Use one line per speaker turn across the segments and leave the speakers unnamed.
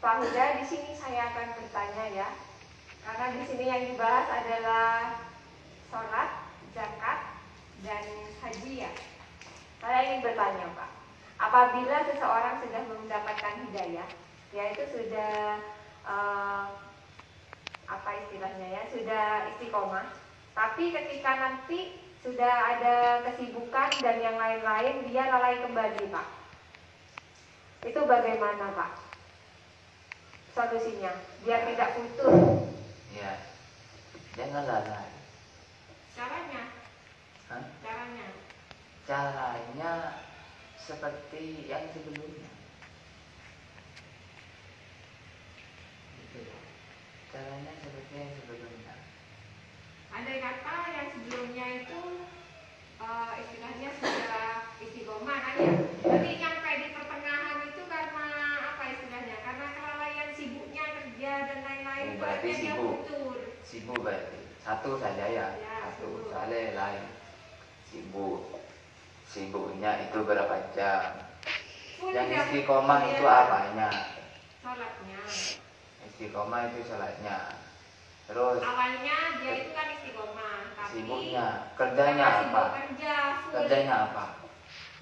Pak Huda, di sini saya akan bertanya ya, karena di sini yang dibahas adalah sholat, zakat, dan haji ya. Saya ingin bertanya Pak, apabila seseorang sudah mendapatkan hidayah, yaitu sudah apa istilahnya ya, sudah istiqomah, tapi ketika nanti sudah ada kesibukan dan yang lain-lain, dia lalai kembali Pak. Itu bagaimana Pak solusinya biar tidak futur?
Ya, jangan lalai.
Caranya?
Hah?
Caranya
seperti yang sebelumnya. Caranya seperti yang sebelumnya.
andai kata yang sebelumnya itu istilahnya sudah istiqomah kan ya, tapi nyampe di pertengahan itu karena apa istilahnya, karena kelalaian sibuknya kerja dan lain-lain,
Berarti
dia
sibuk.
futur.
Sibuk berarti satu saja ya, satu
sibuk.
soalnya lain. Sibuknya itu berapa jam? Yang istiqomah itu apanya?
Sholatnya.
Istiqomah itu sholatnya. Terus
awalnya dia itu kan istiqomah, tapi
sibuknya, kerjanya apa? Kerjanya apa?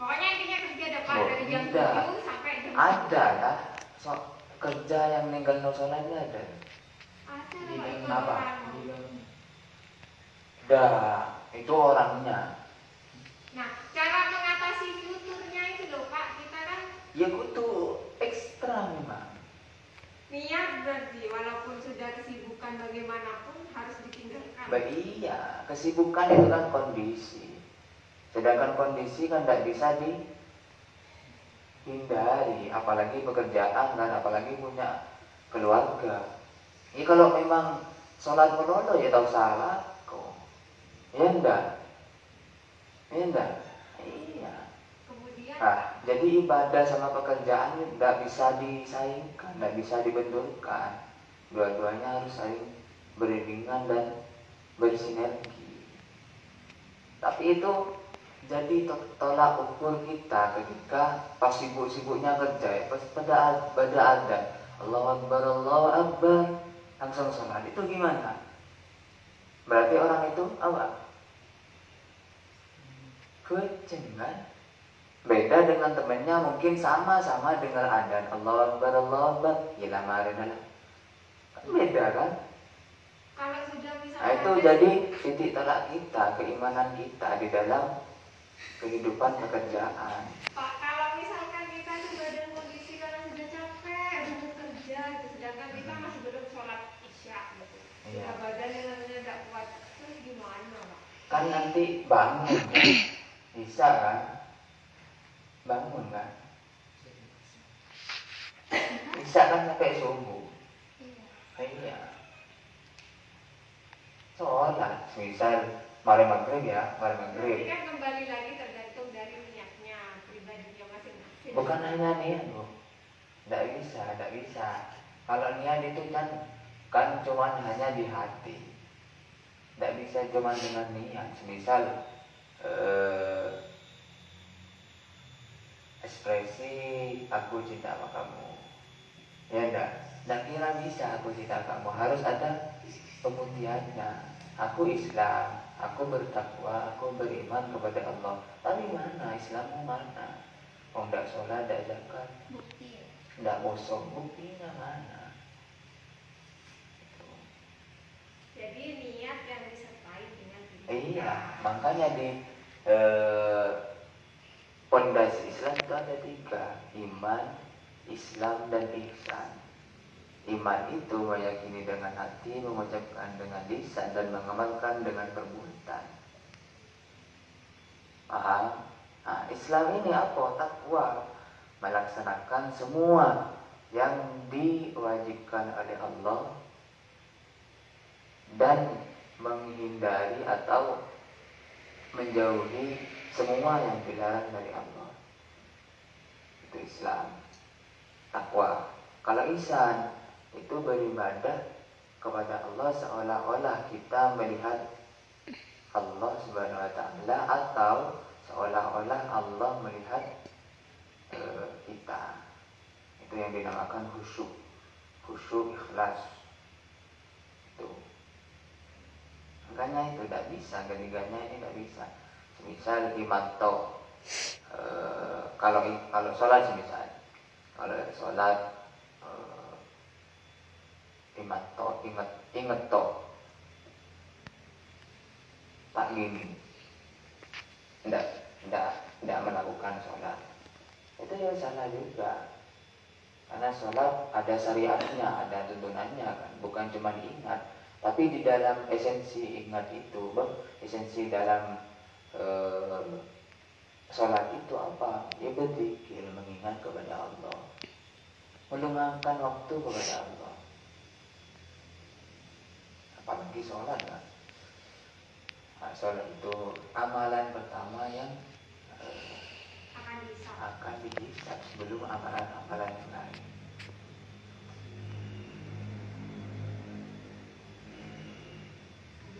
Pokoknya intinya kerja dapat dari jam 7 sampai jam 10.
Ada lah. Kerja yang ninggal no sholatnya ada.
Ada
Apa? Itu orangnya.
Nah, cara mengatasi futurnya itu loh Pak, kita kan
Ya kudu ekstra memang.
niat berarti walaupun sudah kesibukan bagaimanapun harus ditinggalkan.
Iya, kesibukan itu kan kondisi. Sedangkan kondisi kan tidak bisa dihindari, apalagi pekerjaan kan, apalagi punya keluarga. Ini kalau memang sholat menolong ya tahu salah kok. Ya enggak? Iya.
Kemudian
Jadi ibadah sama pekerjaan tidak bisa disaingkan, tidak bisa dibenturkan. Dua-duanya harus saling beriringan dan bersinergi. Tapi itu jadi tolak ukur kita ketika pas sibuk-sibuknya kerja ya, pas pada adzan Allahu Akbar langsung sholat, itu gimana? Berarti orang itu apa? Kucing kan? Beda dengan temannya, mungkin sama-sama dengar adzan Allahu Akbar, gila marina. Beda kan?
kalau sudah misalnya
Nah itu jadi titik tolak kita, keimanan kita di dalam kehidupan pekerjaan.
Pak, kalau misalkan kita sudah dalam kondisi karena sudah capek, sudah bekerja, gitu, sedangkan kita masih belum sholat isya, gitu.
Iya.
Sudah badannya namanya tidak kuat, terus gimana Pak?
Kan nanti bangun kan? Bisa kan? Bangun kan? Bisa kan sampai subuh? Iya. Sholat, misal mari maghrib ya, mari maghrib.
Ini kan kembali lagi tergantung dari niatnya, pribadinya masing-masing.
Bukan hanya niat loh, tidak bisa. Kalau niat itu kan cuma hanya di hati, tidak bisa cuma dengan niat. Misal ekspresi aku cinta sama kamu, ya tidak kira bisa aku cinta kamu, harus ada pembuktiannya. Aku Islam, aku bertakwa, aku beriman kepada Allah. Tapi mana Islammu mana? Oh, tidak sholat, tidak zakat, tidak bosong, buktinya mana?
Jadi niat yang disertai dengan
Iya, makanya di pondasi Islam itu ada 3, iman, Islam, dan ihsan. Iman itu meyakini dengan hati, mengucapkan dengan lisan, dan mengamalkan dengan perbuatan. Paham? Nah, Islam ini apa? Takwa, melaksanakan semua yang diwajibkan oleh Allah dan menghindari atau menjauhi semua yang dilarang dari Allah. Itu Islam, takwa. Kalau ihsan itu beribadah kepada Allah seolah-olah kita melihat Allah Subhanahu wa taala, atau seolah-olah Allah melihat kita. Itu yang dinamakan khusyuk. khusyuk, ikhlas. Itu. Makanya itu tidak bisa, ketiganya ini tidak bisa. Misal dimantau, kalau sholat misal, kalau sholat dimantau, ingat toh, tak gini, tidak melakukan sholat, itu ya salah juga. Karena sholat ada syariatnya, ada tuntunannya kan, bukan cuma diingat, tapi di dalam esensi ingat itu, esensi dalam sholat itu apa? Ya berzikir, mengingat kepada Allah, meluangkan waktu kepada Allah. Apalagi sholat kan. Nah, sholat itu amalan pertama yang akan dihisab sebelum amalan-amalan yang lain.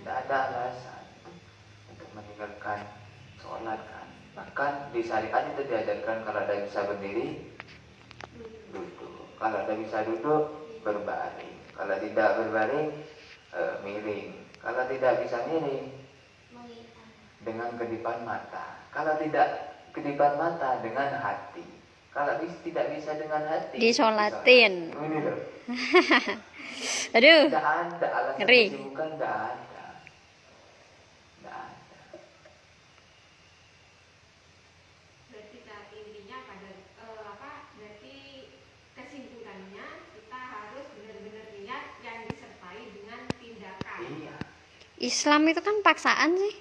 Tidak ada alasan untuk meninggalkan sholat kan. Bahkan di syariat itu diajarkan kalau tidak bisa berdiri, duduk. Kalau tidak bisa duduk, berbaring. Kalau tidak berbaring, miring. Kalau tidak bisa miring, dengan kedipan mata. Kalau tidak kedipan mata, dengan hati. Kalau tidak bisa dengan hati,
disolatin.
Ini loh.
Aduh,
Tidak ada alasan
ngeri.
kesibukan, tidak ada. Tidak ada.
Berarti intinya berarti kesimpulannya kita harus benar-benar niat yang disertai dengan tindakan.
Iya.
Islam itu kan paksaan sih.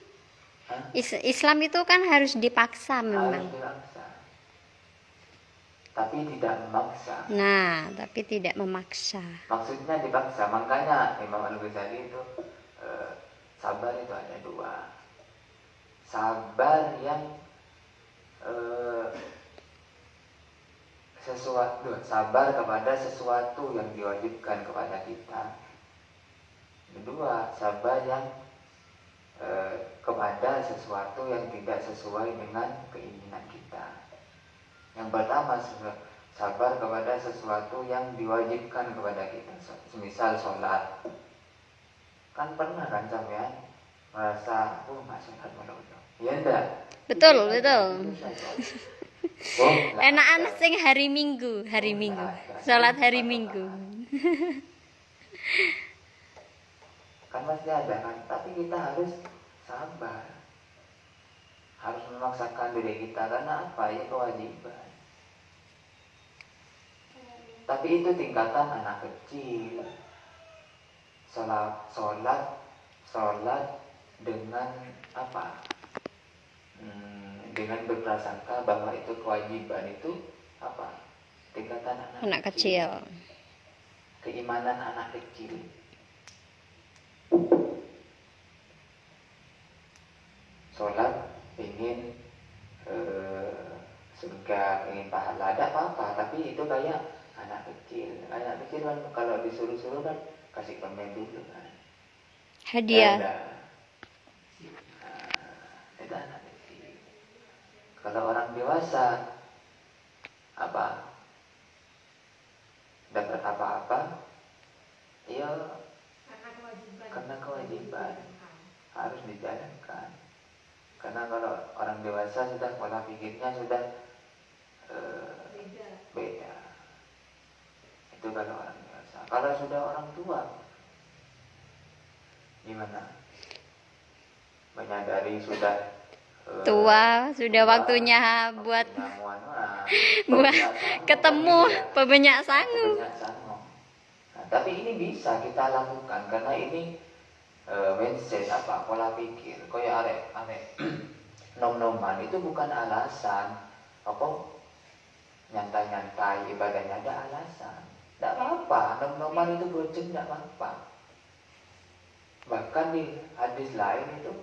Hah?
Islam itu kan harus dipaksa
Harus
memang.
dipaksa. Tapi tidak memaksa.
Nah, tapi tidak memaksa.
Maksudnya dipaksa. Makanya Imam Al-Ghazali itu sabar itu ada dua. Sabar yang sabar kepada sesuatu yang diwajibkan kepada kita. Kedua, sabar yang kepada sesuatu yang tidak sesuai dengan keinginan kita. Yang pertama, sabar kepada sesuatu yang diwajibkan kepada kita. Semisal sholat. Kan pernah kan sampean merasa, nggak sholat malah. Ya enggak?
Betul,
Itu
betul.
saja.
Enak-enak sing hari Minggu. Salat hari Minggu.
Kan masih ada kan, tapi kita harus sabar, harus memaksakan diri kita karena apa ya, kewajiban. Tapi itu tingkatan anak kecil. Sholat dengan apa? Dengan berprasangka bahwa itu kewajiban, itu apa? Tingkatan
Anak kecil.
Keimanan anak kecil. Sholat ingin surga, ingin pahala, ada apa-apa, tapi itu kayak anak kecil kan kalau disuruh-suruh kan kasih permen dulu kan,
Hadiah.
Itu anak kecil. Kalau orang dewasa apa dapat apa-apa, ya karena kewajiban harus dijalankan. Karena kalau orang dewasa sudah pola pikirnya sudah beda. Itu kalau orang dewasa. Kalau sudah orang tua, gimana? Menyadari sudah
Tua, sudah waktunya buat ketemu pebanyak sangu.
Nah, tapi ini bisa kita lakukan karena ini mindset apa, pola pikir. Kayak arek nom-noman itu bukan alasan apa nyantai-nyantai ibadahnya, ada alasan. Tidak apa-apa, nom-noman itu boceng, tidak apa-apa. Bahkan di hadis lain itu